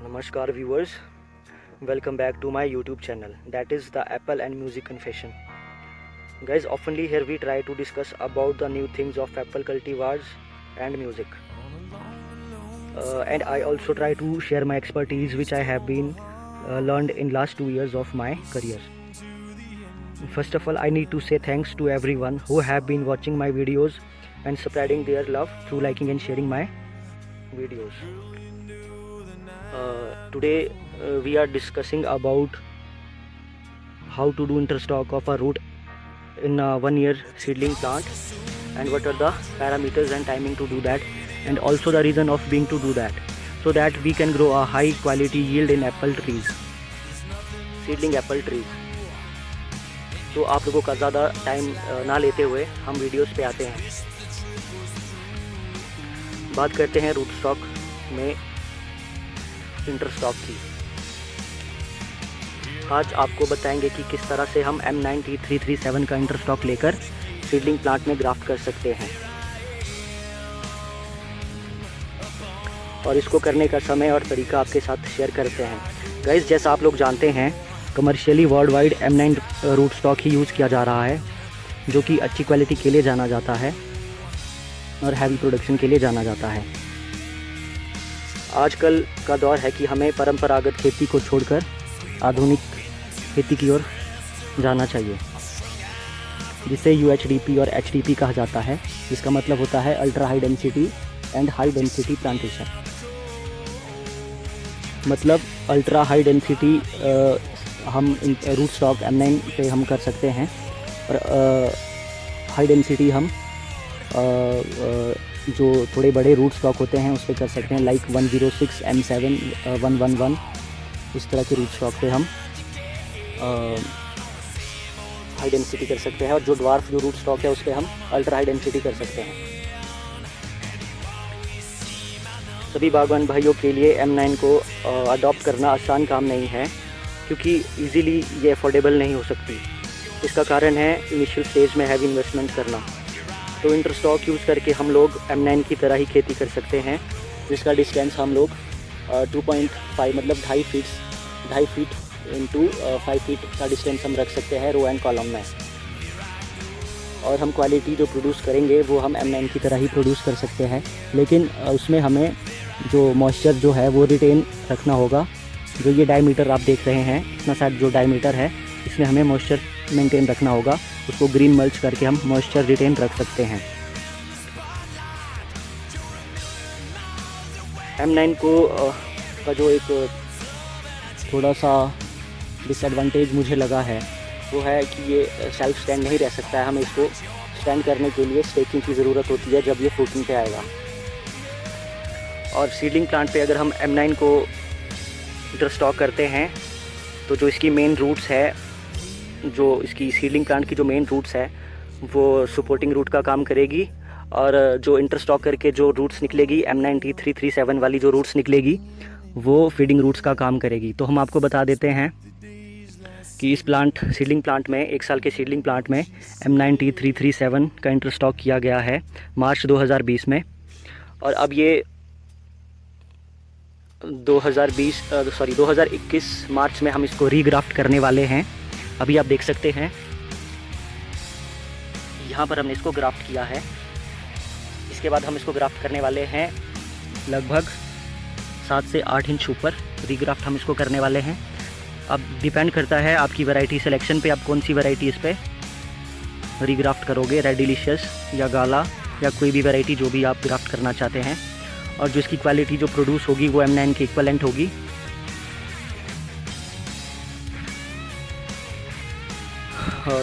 Namaskar viewers, welcome back to my YouTube channel, that is the Apple and Music Confession. Guys, oftenly here we try to discuss about the new things of Apple cultivars and music. And I also try to share my expertise which I have been learned in last 2 years of my career. First of all, I need to say thanks to everyone who have been watching my videos and spreading their love through liking and sharing my videos. Today we are discussing about how to do interstock of a root in a 1 year seedling plant and what are the parameters and timing to do that, and also the reason of being to do that, so that we can grow a high quality yield in apple trees, seedling apple trees. तो आप लोगों का ज़्यादा time ना लेते हुए हम videos पे आते हैं। बात करते हैं रूट स्टॉक में इंटरस्टॉक की। आज आपको बताएंगे कि किस तरह से हम M9T337 का इंटरस्टॉक लेकर सीडलिंग प्लांट में ग्राफ्ट कर सकते हैं, और इसको करने का समय और तरीका आपके साथ शेयर करते हैं। गाइस, जैसा आप लोग जानते हैं, commercially worldwide M9 root stock ही यूज़ किया जा रहा है, जो कि अच्छी क्वालिटी के लिए जाना जाता है और हैवी प्रोडक्शन के लिए जाना जाता है। आजकल का दौर है कि हमें परंपरागत खेती को छोड़कर आधुनिक खेती की ओर जाना चाहिए, जिसे UHDP और HDP कहा जाता है, जिसका मतलब होता है ultra high density and high density plantation. मतलब अल्ट्रा हाई डेंसिटी हम रूट स्टॉक M9 पे हम कर सकते हैं, और हाई डेंसिटी हम जो थोड़े बड़े रूट स्टॉक होते हैं उस पर कर सकते हैं, लाइक 106 M7 111, इस तरह के रूट स्टॉक पे हम हाई डेंसिटी कर सकते हैं, और जो ड्वार्फ जो रूट स्टॉक है उस पर हम अल्ट्रा हाई डेंसिटी कर सकते हैं। सभी बागवान भाइयों के लिए M9 को अडॉप्ट करना आसान काम नहीं है, क्योंकि इजीली ये अफोर्डेबल नहीं हो सकती। इसका कारण है इनिशियल स्टेज में हैवी इन्वेस्टमेंट करना। तो इंटरस्टॉक यूज़ करके हम लोग M9 की तरह ही खेती कर सकते हैं, जिसका डिस्टेंस हम लोग 2.5 मतलब 2.5 फीट इंटू 5 फीट का डिस्टेंस हम रख सकते हैं रो एंड कॉलम में, और हम क्वालिटी जो प्रोड्यूस करेंगे वो हम M9 की तरह ही प्रोड्यूस कर सकते हैं। लेकिन उसमें हमें जो मॉइस्चर जो है वो रिटेन रखना होगा। जो ये डायमीटर आप देख रहे हैं, इतना सा जो डायमीटर है, इसमें हमें मॉइस्चर मेंटेन रखना होगा। उसको ग्रीन मल्च करके हम मॉइस्चर रिटेन रख सकते हैं। M9 को का जो एक थोड़ा सा डिसएडवांटेज मुझे लगा है वो है कि ये सेल्फ स्टैंड नहीं रह सकता है। हमें इसको स्टैंड करने के लिए स्टेकिंग की ज़रूरत होती है जब ये फ्रूटिंग पे आएगा। और सीडलिंग प्लांट पे अगर हम M9 को इंटरस्टॉक करते हैं तो जो इसकी मेन रूट्स है, जो इसकी सीडलिंग प्लांट की जो मेन रूट्स है वो सपोर्टिंग रूट का काम करेगी, और जो इंटरस्टॉक करके जो रूट्स निकलेगी M9T337 वाली जो रूट्स निकलेगी वो फीडिंग रूट्स का काम करेगी। तो हम आपको बता देते हैं कि इस सीडलिंग प्लांट में, 1 साल के सीडलिंग प्लांट में M9T337 का इंटरस्टॉक किया गया है मार्च 2020 में, और अब ये 2021 मार्च में हम इसको रीग्राफ्ट करने वाले हैं। अभी आप देख सकते हैं यहाँ पर हमने इसको ग्राफ्ट किया है। इसके बाद हम इसको ग्राफ्ट करने वाले हैं लगभग 7 से 8 इंच ऊपर रीग्राफ्ट हम इसको करने वाले हैं। अब डिपेंड करता है आपकी वैरायटी सिलेक्शन पे, आप कौन सी वैरायटी इस पे रीग्राफ्ट करोगे, रेड डिलीशियस या गाला या कोई भी वैरायटी जो भी आप ग्राफ्ट करना चाहते हैं, और जो इसकी क्वालिटी जो प्रोड्यूस होगी वो M9 के इक्वलेंट होगी।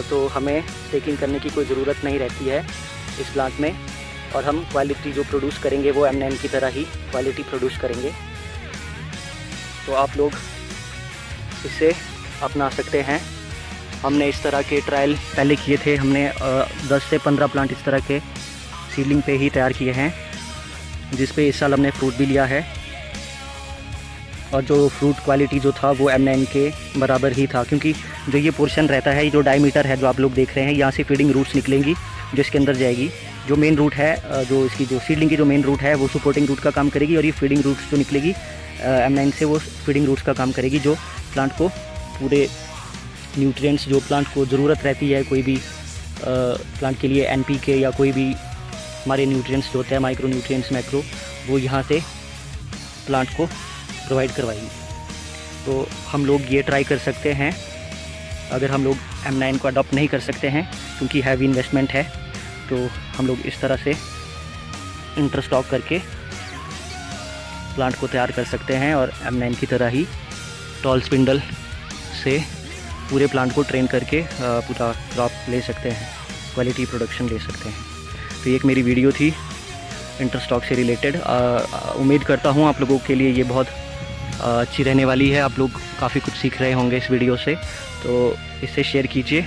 तो हमें स्टेकिंग करने की कोई ज़रूरत नहीं रहती है इस प्लांट में, और हम क्वालिटी जो प्रोड्यूस करेंगे वो M9 की तरह ही क्वालिटी प्रोड्यूस करेंगे। तो आप लोग इसे अपना सकते हैं। हमने इस तरह के ट्रायल पहले किए थे, हमने 10 से 15 प्लांट इस तरह के सीडलिंग पे ही तैयार किए हैं, जिस पे इस साल हमने फ्रूट भी लिया है, और जो फ्रूट क्वालिटी जो था वो M9 के बराबर ही था। क्योंकि जो ये पोर्शन रहता है, जो डायमीटर है जो आप लोग देख रहे हैं, यहाँ से फीडिंग रूट्स निकलेंगी जो इसके अंदर जाएगी। जो मेन रूट है, जो इसकी जो सीडलिंग की जो मेन रूट है वो सपोर्टिंग रूट का काम करेगी, और ये फीडिंग रूट्स जो निकलेगी M9 से वो फीडिंग रूट्स का काम करेगी, जो प्लांट को पूरे न्यूट्रिएंट्स जो प्लांट को ज़रूरत रहती है कोई भी प्लांट के लिए, NPK या कोई भी हमारे न्यूट्रिएंट्स जो होते हैं, माइक्रो न्यूट्रिएंट्स, मैक्रो, वो यहाँ से प्लांट को प्रोवाइड करवाएगी। तो हम लोग ये ट्राई कर सकते हैं। अगर हम लोग M9 को अडॉप्ट नहीं कर सकते हैं क्योंकि हैवी इन्वेस्टमेंट है, तो हम लोग इस तरह से इंटरस्टॉक करके प्लांट को तैयार कर सकते हैं और M9 की तरह ही टॉल स्पिंडल से पूरे प्लांट को ट्रेन करके पूरा क्रॉप ले सकते हैं, क्वालिटी प्रोडक्शन ले सकते हैं। तो ये एक मेरी वीडियो थी इंटरस्टॉक से रिलेटेड। उम्मीद करता हूँ आप लोगों के लिए ये बहुत अच्छी रहने वाली है। आप लोग काफ़ी कुछ सीख रहे होंगे इस वीडियो से, तो इसे शेयर कीजिए